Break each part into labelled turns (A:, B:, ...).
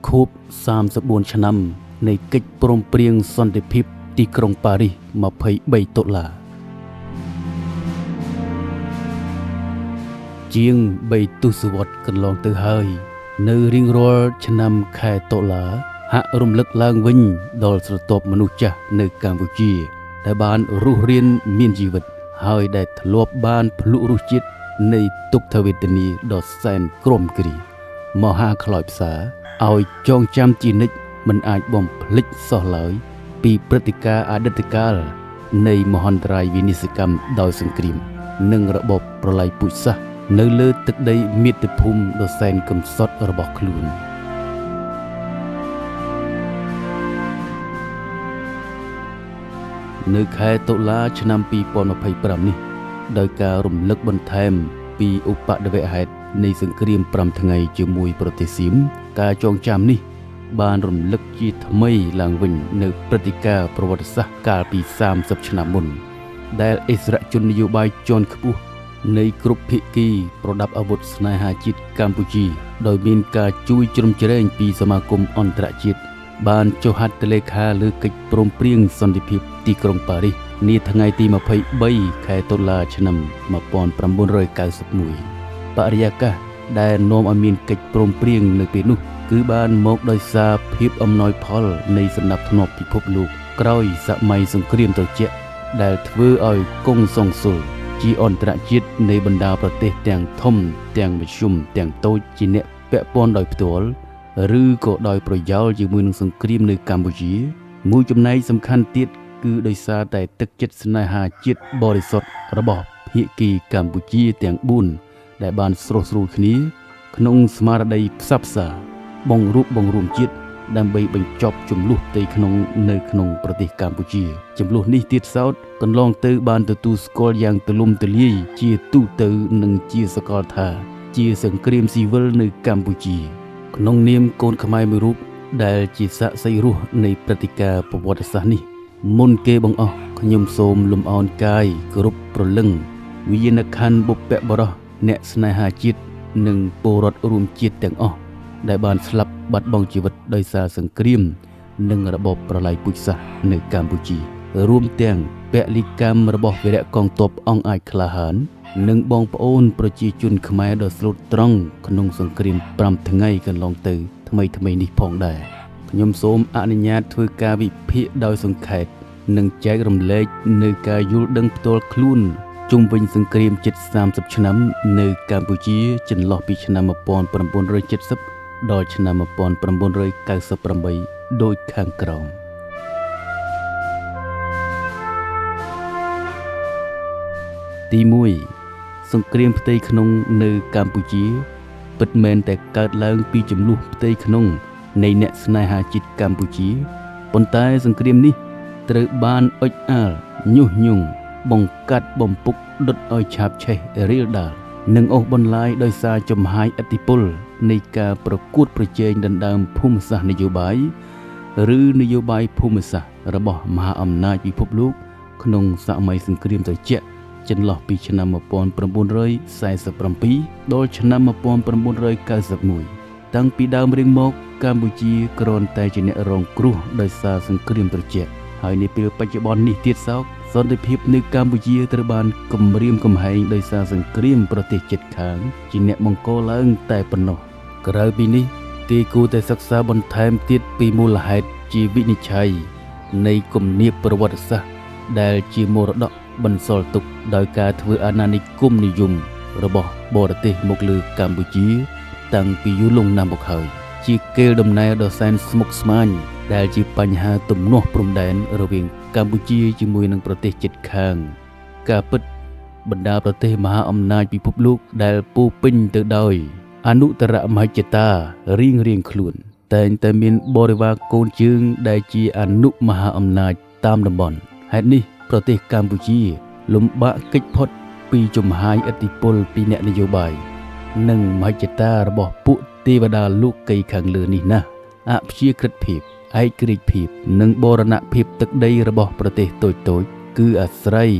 A: ខួប34ឆ្នាំនៃកិច្ចព្រមព្រៀងសន្តិភាពទីក្រុងប៉ារីស23តុលាជាង3ទសវត្សរ៍កន្លងទៅហើយនៅរៀងរាល់ឆ្នាំខែតុលាហាក់រំលឹកឡើងវិញដល់ស្រទាប់មនុស្សចាស់នៅកម្ពុជាដែលបានរស់រានមានជីវិតហើយដែលធ្លាប់បានភ្លុករសជាតិនៃទុក្ខវេទនាដ៏សែនគ្រំគ្រីមហាខ្លោចផ្សាឲ្យចងចាំជានិច្ចមិនអាចបំភ្លេចសោះឡើយពីព្រឹត្តិការណ៍អតីតកាលនៃមហន្តរាយវិនាសកម្មដោយសង្គ្រាមនិងរបបប្រល័យពូជសាសន៍នៅលើទឹកដីមាតុភូមិដ៏សែនកំសត់របស់ខ្លួននៅខែតុលាឆ្នាំ2025នេះដោយការរំលឹកបន្ថែមពីឧបទ្ទវហេតុនៃសង្គ្រាម5ថ្ងៃជាមួយប្រទេសសៀមការចងចាំនេះបានរំលឹកជាថ្មីឡើងវិញនៅព្រឹត្តិការណ៍ប្រវត្តិសាស្ត្រកាលពី30ឆ្នាំមុនដែលអិសរាជជននយោបាយជាន់ខ្ពស់នៃគ្រប់ភាគីប្រដាប់អាវុធស្នេហាជាតិកម្ពុជាដោយមានការជួយជ្រោមជ្រែងពីសមាគមអន្តរជាតិបានចុះហត្ថលេខាលើកិច្ចព្រមព្រៀងសន្តិភាពទីក្រុងប៉ារីសនាថ្ងៃទី23ខែតុលាឆ្នាំ1991បរិយាកាសដែលនាំឲ្យមានកិច្ចព្រមព្រៀងនៅពេលនោះគឺបានមកដោយសារភាពអំណោយផលនៃសណ្ដាប់ធ្នាប់ពិភពលោកក្រោយសម័យសង្គ្រាមត្រជាក់ដែលធ្វើឲ្យកុងសុងស៊ុលជាអន្តរជាតិនៃបណ្ដាប្រទេសទាំងធំទាំងមធ្យមទាំងតូចជាអ្នកពាក់ព័ន្ធដោយផ្ទាល់ឬក៏ដោយប្រយោលជាមួយនឹងសង្គ្រាមនៅកម្ពុជាមួយចំណែកសំខាន់ទៀតគឺដោយសារតែទឹកចិត្តស្នេហាជាតិបរិសុទ្ធរបស់ភាគីកម្ពុជាទាំង4ដែលបានស្រុះស្រួលគ្នាក្នុងស្មារតីផ្សះផ្សាបង្រួបបង្រួមជាតិដើម្បីបញ្ចប់ចំនួនផ្ទៃក្នុងនៅក្នុងប្រទេសកម្ពុជាចំនួននេះទៀតសោតកន្លងទៅបានទទួលស្គាល់យ៉ាងទូលំទូលាយជាទូទៅនិងជាសកលថាជាសង្គ្រាមស៊ីវិលនៅកម្ពុជាក្នុងនាមកូនខ្មែរមួយរូបដែលជាសាក្សីរស់នៃព្រឹត្តិការណ៍ប្រវត្តិសាស្ត្រនេះមុនគេបង្អស់ខ្ញុំសូមលំអោនកាយគោរពប្រលឹងវិញ្ញាណក្ខន្ធបុព្វបុរសអ្នកស្នេហាជាតិនិងពលរដ្ឋរួមជាតិទាំងអស់ដែលបានស្លាប់បាត់បង់ជីវិតដោយសារសង្គ្រាមនិងរបបប្រល័យពូជសាសន៍នៅកម្ពុជារួមទាំងពលិកម្មរបស់វីរៈកងទ័ពអង្គអាចក្លាហាននិងបងប្អូនប្រជាជនខ្មែរដ៏ស្លូតត្រង់ក្នុងសង្គ្រាម5ថ្ងៃកន្លងទៅថ្មីនេះផងដែរខ្ញុំសូមអនុញ្ញាតធ្វើការវិភាគដោយសង្ខេបនិងចែករំលែកនៅការយល់ដឹងផ្ទាល់ខ្លួនជុំវិញសង្គ្រាមជិត30ឆ្នាំនៅកម្ពុជាចន្លោះពីឆ្នាំ1970ដល់ឆ្នាំ1998ដូចខាងក្រោមទី1សង្គ្រាមផ្ទៃក្នុងនៅកម្ពុជាពិតមែនតែកើតឡើងពីចំនួនផ្ទៃក្នុងនៃអ្នកស្នេហាជាតិកម្ពុជាប៉ុន្តែសង្គ្រាមនេះត្រូវបានអុចអាលញុះញង់បង្កាត់បំពុកដុតឲ្យឆាបឆេះរាលដាលនិងអូសបន្លាយដោយសារចំហាយឥទ្ធិពលនៃការប្រកួតប្រជែងដណ្ដើមភូមិសាស្ត្រនយោបាយឬនយោបាយភូមិសាស្ត្ររបស់មហាអំណាចពិភពលោកក្នុងសម័យសង្គ្រាមត្រជាក់ចន្លោះពីឆ្នាំ1947ដល់ឆ្នាំ1991តាំងពីដើមរៀងមកកម្ពុជាគ្រាន់តែជាអ្នករងគ្រោះដោយសារសង្គ្រាមត្រជាក់ហើយនាពេលបច្ចុប្បន្ននេះទៀតសោតសន្តិភាពនៅកម្ពុជាត្រូវបានគំរាមកំហែងដោយសារសង្គ្រាមប្រទេសជិតខាងជាអ្នកបង្កឡើងតែប៉ុណ្ណោះក្រៅពីនេះគេគួរតែសិក្សាបន្ថែមទៀតពីមូលហេតុជាវិនិច្ឆ័យនៃគំនាបប្រវត្តិសាស្ត្រដែលជាមរតកបន្សល់ទុកដោយការធ្វើអាណានិគមនិយមរបស់បរទេសមកលើកម្ពុជាតាំងពីយូរលង់ណាស់មកហើយជាកេរដំណែលដ៏សែនស្មុគស្មាញដែលជាបញ្ហាទំនាស់ព្រំដែនរវាងកម្ពុជាជាមួយនឹងប្រទេសជិតខាងការពិតបណ្ដាប្រទេសមហាអំណាចពិភពលោកដែលពោពេញទៅដោយអនុត្តរមហិច្ឆតារៀងខ្លួនតែងតែមានបរិវារកូនជើងដែលជាអនុមហាអំណាចតាមតំបន់ហេតុនេះប្រទេសកម្ពុជាលំបាកគេចផុតពីចំហាយឥទ្ធិពលពីអ្នកនយោបាយនិងមហិច្ឆតារបស់ពួកទេវតាលោកីខាងលើនេះណាស់អព្យាក្រឹតភាពឯករាជ្យភាពនិងបូរណភាពទឹកដីរបស់ប្រទេសតូចគឺអាស្រ័យ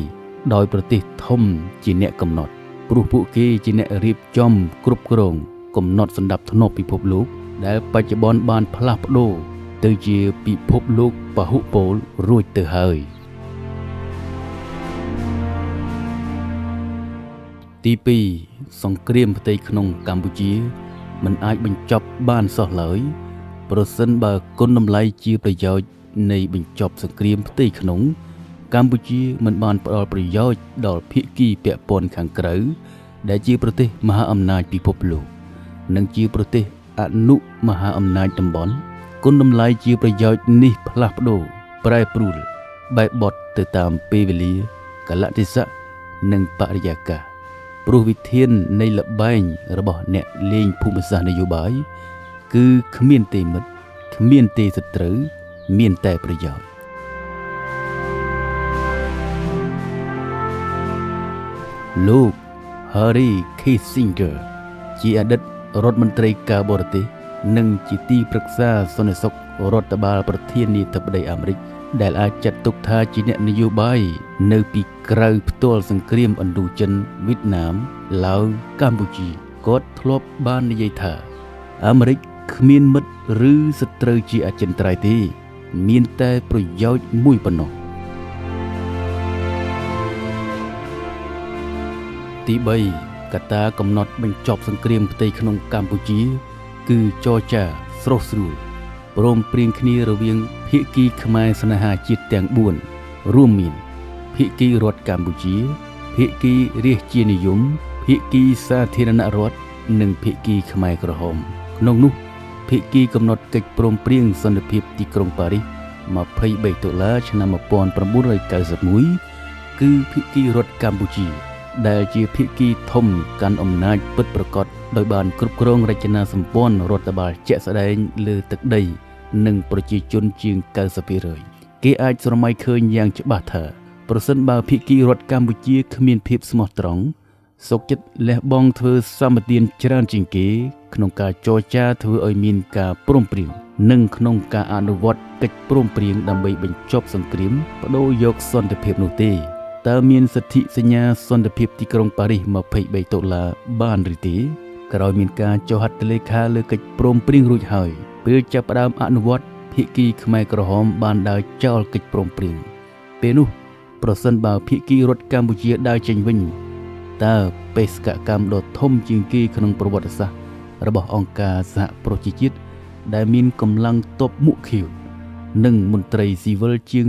A: ដោយប្រទេសធំជាអ្នកកំណត់ព្រោះពួកគេជាអ្នករៀបចំគ្រប់គ្រងកំណត់សណ្ដាប់ធ្នាប់ពិភពលោក ដែលបច្ចុប្បន្នបានផ្លាស់ប្ដូរទៅជាពិភពលោកពហុពលរួចទៅហើយទី2សង្គ្រាមផ្ទៃក្នុងកម្ពុជាមិនអាចបញ្ចប់បានសោះឡើយប្រសិនបើគុណតម្លៃជាប្រយោជន៍នៃបញ្ចប់សង្គ្រាមផ្ទៃក្នុងកម្ពុជាមិនបានផ្ដល់ប្រយោជន៍ដល់ភាគីពាក់ព័ន្ធខាងក្រៅដែលជាប្រទេសមហាអំណាចពិភពលោកនិងជាប្រទេសអនុមហាអំណាចតំបន់គុណតម្លៃជាប្រយោជន៍នេះផ្លាស់ប្ដូរប្រែប្រួលបែបបទទៅតាមពេលវេលាកលៈទេសៈនិងបរិយាកាសព្រោះវិធាននៃលបែងរបស់អ្នកលេងភូមិសាស្ត្រនយោបាយគឺគ្មានទេមិត្តគ្មានទេសត្រូវមានតែប្រយោជន៍លោក Harry Kissinger ជាអតីតរដ្ឋមន្ត្រីការបរទេសនិងជាទីប្រឹក្សាសន្តិសុខរដ្ឋបាលប្រធានាធិបតីអាមេរិកដែលអាចចាត់ទុកថាជាអ្នកនយោបាយនៅពីក្រៅផ្ទាល់សង្គ្រាមឥណ្ឌូចិនវៀតណាមឡាវកម្ពុជាគាត់ធ្លាប់បាននិយាយថាអាមេរិកគ្មានមិត្តឬសត្រូវជាអចិន្ត្រៃយ៍ទេមានតែប្រយោជន៍មួយប៉ុណ្ណោះទី3កត្តាកំណត់បញ្ចប់សង្គ្រាមផ្ទៃក្នុងកម្ពុជាគឺចរចាស្រុះស្រួលព្រមព្រៀងគ្នារវាងភាគីខ្មែរស្នេហាជាតិទាំង4រួមមានភាគីរដ្ឋកម្ពុជាភាគីរាជានិយមភាគីសាធារណរដ្ឋនិងភាគីខ្មែរក្រហមក្នុងនោះភាគីកំណត់កិច្ចព្រមព្រៀងសន្តិភាពទីក្រុងប៉ារីស23ដុល្លារឆ្នាំ1991គឺភាគីរដ្ឋកម្ពុជាដែលជាភាគីធំកាន់អំណាចពិតប្រាកដដោយបានគ្រប់គ្រងរចនាសម្ព័ន្ធរដ្ឋបាលជាក់ស្ដែងលើទឹកដីនិងប្រជាជនជាង 90% គេអាចស្រមៃឃើញយ៉ាងច្បាស់ថាប្រសិនបើភាគីរដ្ឋកម្ពុជាគ្មានភាពស្មោះត្រង់សុខចិត្តលះបង់ធ្វើសម្បទានច្រើនជាងគេក្នុងការចរចាធ្វើឲ្យមានការព្រមព្រៀងនិងក្នុងការអនុវត្តកិច្ចព្រមព្រៀងដើម្បីបញ្ចប់សង្គ្រាមបដូរយកសន្តិភាពនោះទេតើមានសិទ្ធិសញ្ញាសន្តិភាពទីក្រុងប៉ារីស23ដុល្លារបានឬទេក្រោយមានការចុះហត្ថលេខាលើកិច្ចព្រមព្រៀងរួចហើយពេលចាប់ផ្ដើមអនុវត្តភាគីខ្មែរក្រហមបានដើរចោលកិច្ចព្រមព្រៀងពេលនោះប្រសិនបើភាគីរដ្ឋកម្ពុជាដើរចេញវិញតើបេសកកម្មដ៏ធំជាងគេក្នុងប្រវត្តិសាស្ត្ររបស់អង្គការសហប្រជាជាតិដែលមានកម្លាំងទ័ពមុខខៀវនិងមន្ត្រីស៊ីវិលជាង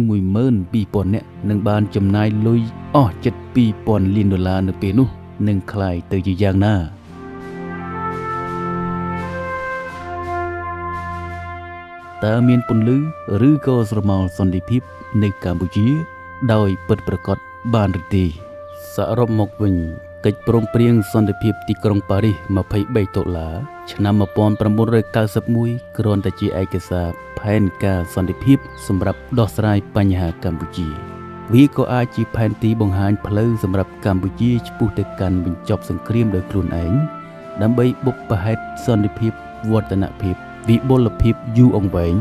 A: 12,000 នាក់នឹងបានចំណាយលុយអស់ជិត 2,000 លានដុល្លារនៅពេលនោះនឹងคล้ายទៅជាយ៉ាងណាតើមានពន្លឺឬក៏ស្រមោលសន្តិភាពនៅកម្ពុជាដោយពិតប្រាកដបានឬទេសរុបមកវិញកិច្ចព្រមព្រៀងសន្តិភាពទីក្រុងប៉ារីស23ដុល្លារឆ្នាំ1991គ្រាន់តែជាឯកសារផែនការសន្តិភាពសម្រាប់ដោះស្រាយបញ្ហាកម្ពុជាវាក៏អាចជាផែនទីបង្ហាញផ្លូវសម្រាប់កម្ពុជាឆ្ពោះទៅកាន់បញ្ចប់សង្គ្រាមដោយខ្លួនឯងដើម្បីបុព្វហេតុសន្តិភាពវឌ្ឍនភាពវិបុលភាពយូរអង្វែង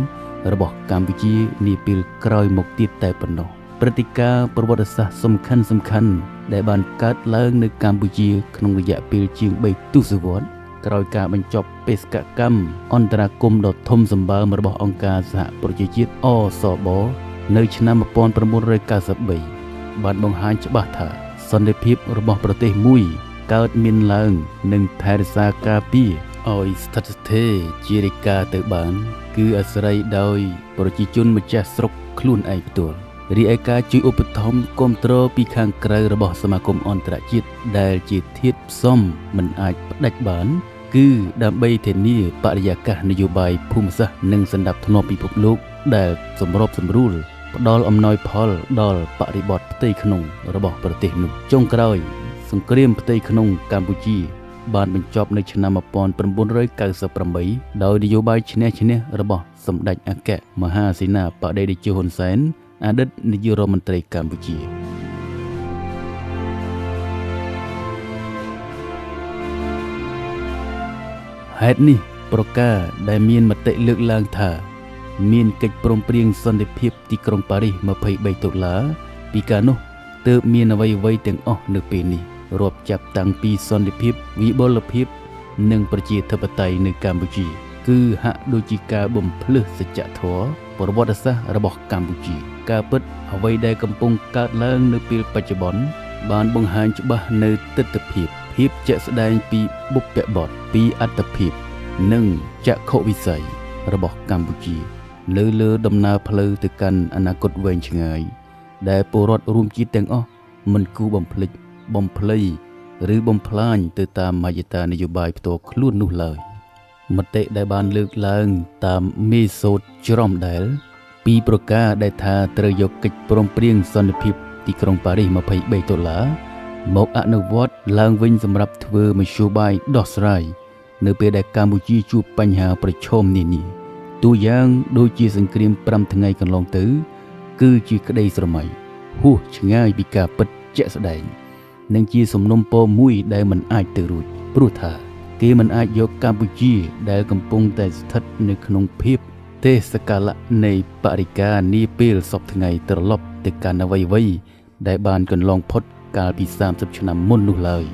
A: របស់កម្ពុជានាពេលក្រោយមកទៀតតែប៉ុណ្ណោះព្រឹត្តិការណ៍ប្រវត្តិសាស្ត្រសំខាន់ៗដែលបានកើតឡើងនៅកម្ពុជាក្នុងរយៈពេលជាង3ទសវត្សរ៍ក្រោយការបញ្ចប់បេសកកម្មអន្តរាគមន៍ដ៏ធំសម្បើមរបស់អង្គការសហប្រជាជាតិអសបនៅឆ្នាំ1993បានបង្ហាញច្បាស់ថាសន្តិភាពរបស់ប្រទេសមួយកើតមានឡើងនិងថែរក្សាការពារឲ្យស្ថិតស្ថេរជារាជការទៅបានគឺអាស្រ័យដោយប្រជាជនម្ចាស់ស្រុកខ្លួនឯងផ្ទាល់រីឯការជួយឧបត្ថម្ភគាំទ្រពីខាងក្រៅរបស់សមាគមអន្តរជាតិដែលជាធាតុផ្សំមិនអាចផ្ដាច់បានគឺដើម្បីធានាបរិយាកាសនយោបាយភូមិសាស្ត្រនិងសណ្ដាប់ធ្នាប់ពិភពលោកដែលសម្របសម្រួលផ្ដល់អំណោយផលដល់បរិបទផ្ទៃក្នុងរបស់ប្រទេសនោះចុងក្រោយសង្គ្រាមផ្ទៃក្នុងកម្ពុជាបានបញ្ចប់នៅឆ្នាំ1998ដោយនយោបាយឈ្នះឈ្នះរបស់សម្ដេចអគ្គមហាសេនាបតីតេជោហ៊ុនសែនអតីតនាយករដ្ឋមន្ត្រីកម្ពុជាហេតុនេះប្រការដែលមានមតិលើកឡើងថាមានកិច្ចព្រមព្រៀងសន្តិភាពទីក្រុងប៉ារីស23ដុល្លារពីកាលនោះទើបមានអ្វីៗទាំងអស់នៅពេលនេះរាប់ចាប់តាំងពីសន្តិភាពវិបុលភាពនិងប្រជាធិបតេយ្យនៅកម្ពុជា គឺហាក់ដូចជាការបំភ្លឺសច្ចធម៌ប្រវត្តិសាស្ត្ររបស់កម្ពុជាការពិតអ្វីដែលកំពុងកើតឡើងនៅពេលបច្ចុប្បន្នបានបង្ហាញច្បាស់នៅទិដ្ឋភាពជាក់ស្ដែងពីបុព្វបុរសពីអត្តភាពនិងចក្ខុវិស័យរបស់កម្ពុជាលើដំណើរផ្លូវទៅកាន់អនាគតវែងឆ្ងាយដែលពលរដ្ឋរួមជាតិទាំងអស់មិនគួរបំភ្លេចបំភ្លៃឬបំផ្លាញទៅតាមមហិច្ឆតានយោបាយផ្ទាល់ខ្លួននោះឡើយមតិដែលបានលើកឡើងតាមមេសូតច្រំដែលពីប្រការដែលថាត្រូវយកកិច្ចព្រមព្រៀងសន្តិភាពទីក្រុងប៉ារីស$23មកអនុវត្តឡើងវិញសម្រាប់ធ្វើមធ្យោបាយដោះស្រាយនៅពេលដែលកម្ពុជាជួបបញ្ហាប្រឈមនានាតួយ៉ាងដូចជាសង្គ្រាម5ថ្ងៃកន្លងទៅគឺជាក្តីស្រមៃហួសឆ្ងាយពីការពិតជាក់ស្ដែងនិងជាសំណុំពរមួយដែលមិនអាចទៅរួចព្រោះថាគេមិនអាចយកកម្ពុជាដែលកំពុងតែស្ថិតនៅក្នុងភាពទេសកាលៈនៃបរិការនាពេលសពថ្ងៃត្រឡប់ទៅកាន់អ្វីៗដែលបានកន្លងផុតកាលពី30ឆ្នាំមុននោះឡើយ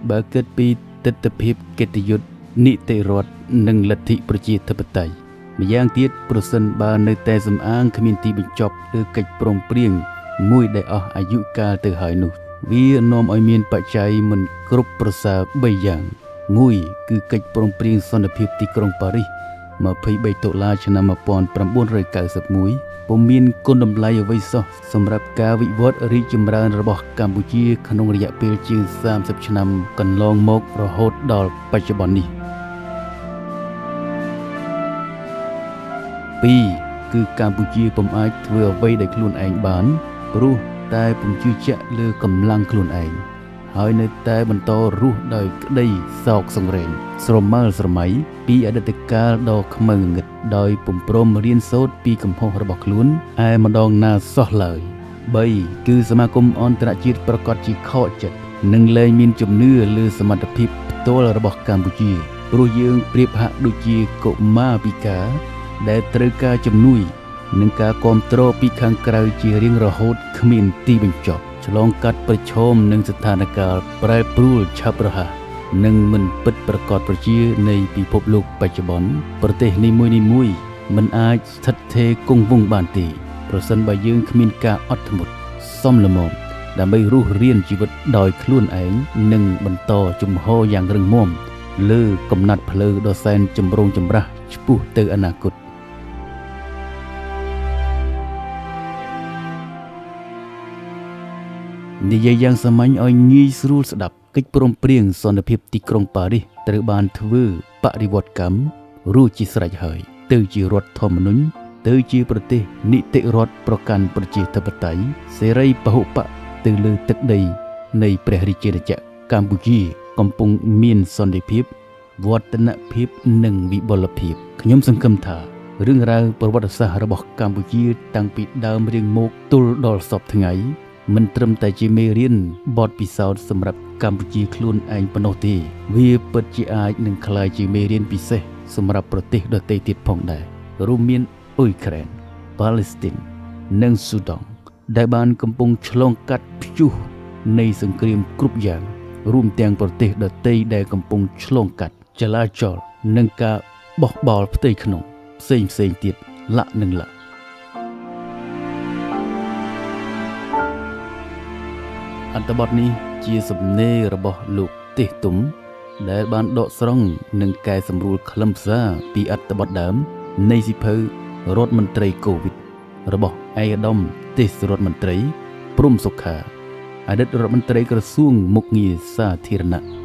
A: បើគិតពីទិដ្ឋភាពកិត្តិយសនីតិរដ្ឋនិងលទ្ធិប្រជាធិបតេយ្យម្យ៉ាងទៀតប្រសិនបើនៅតែសំអាងគ្មានទីបញ្ចប់លើកិច្ចព្រមព្រៀងមួយដែលអស់អាយុកាលទៅហើយនោះវានាំឲ្យមានបច្ច័យមិនគ្រប់ប្រសើរ3យ៉ាងមួយគឺកិច្ចព្រមព្រៀងសន្តិភាពទីក្រុងប៉ារីស$23ឆ្នាំ1991ពុំមានគុណតម្លៃអ្វីសោះសម្រាប់ការវិវត្តរីកចម្រើនរបស់កម្ពុជាក្នុងរយៈពេលជាង30ឆ្នាំកន្លងមករហូតដល់បច្ចុប្បន្ននេះ2គឺកម្ពុជាពុំអាចធ្វើអ្វីដែលខ្លួនឯងបានព្រោះតែពុំជឿជាក់លើកម្លាំងខ្លួនឯងហើយនៅតែបន្តរស់ដោយក្តីសោកសង្រេងស្រមើលស្រមៃពីអតីតកាលដ៏ខ្មៅងងឹតដោយពុំព្រមរៀនសូត្រពីកំហុសរបស់ខ្លួនឯម្ដងណាសោះឡើយ3គឺសមាគមអន្តរជាតិប្រកាសជាខកចិត្តនិងលែងមានជំនឿលើសមត្ថភាពផ្ទាល់របស់កម្ពុជាព្រោះយើងប្រៀបហាក់ដូចជាកុមារពិការដែលត្រូវការជំនួយនិងការគ្រប់គ្រងពីខាងក្រៅជារៀងរហូតគ្មានទីបញ្ចប់ឆ្លងកាត់ប្រឈមនឹងស្ថានភាពប្រែប្រួលឆាប់រហ័សនិងមិនពិតប្រាកដប្រជានៃពិភពលោកបច្ចុប្បន្នប្រទេសនីមួយៗមិនអាចស្ថិតស្ថេរគង់វង្សបានទេប្រសិនបើយើងគ្មានការអត់ធ្មត់សមល្មមដើម្បីរស់រានជីវិតដោយខ្លួនឯងនិងបន្តជំហរយ៉ាងរឹងមាំលើកំណត់ផ្លូវដ៏សែនចម្រូងចម្រាសឆ្ពោះទៅអនាគតនិយាយយ៉ាងសាមញ្ញឲ្យងាយស្រួលស្ដាប់កិច្ចព្រមព្រៀងសន្តិភាពទីក្រុងប៉ារីសត្រូវបានធ្វើបរិវត្តកម្មរួចជាស្រេចហើយទៅជារដ្ឋធម្មនុញ្ញទៅជាប្រទេសនីតិរដ្ឋប្រកាន់ប្រជាធិបតេយ្យសេរីពហុបកទៅលើទឹកដីនៃព្រះរាជាណាចក្រកម្ពុជាកំពុងមានសន្តិភាពវឌ្ឍនភាពនិងវិបុលភាពខ្ញុំសង្ឃឹមថារឿងរ៉ាវប្រវត្តិសាស្ត្ររបស់កម្ពុជាតាំងពីដើមរៀងមកទល់ដល់សពថ្ងៃមិនត្រឹមតែជាមេរៀនបទពិសោធន៍សម្រាប់កម្ពុជាខ្លួនឯងប៉ុណ្ណោះទេវាពិតជាអាចនឹងក្លាយជាមេរៀនពិសេសសម្រាប់ប្រទេសដទៃទៀតផងដែររួមមានអ៊ុយក្រែនប៉ាឡេស្ទីននិងស៊ូដង់ដែលបានកំពុងឆ្លងកាត់ព្យុះនៃសង្គ្រាមគ្រប់យ៉ាងរួមទាំងប្រទេសដទៃដែលកំពុងឆ្លងកាត់ចលាចលនិងការបោះបោលផ្ទៃក្នុងផ្សេងទៀតលក្ខនឹងលក្ខអត្ថបទនេះជាសំណេររបស់លោកទេសទុំដែលបានដកស្រង់និងកែសម្រួលខ្លឹមសារពីអត្ថបទដើមនៃសៀវភៅរដ្ឋមន្ត្រីកូវីដរបស់ឯកឧត្តមទេសរដ្ឋមន្ត្រីព្រំសុខាអតីតរដ្ឋមន្ត្រីក្រសួងមុខងារសាធារណៈ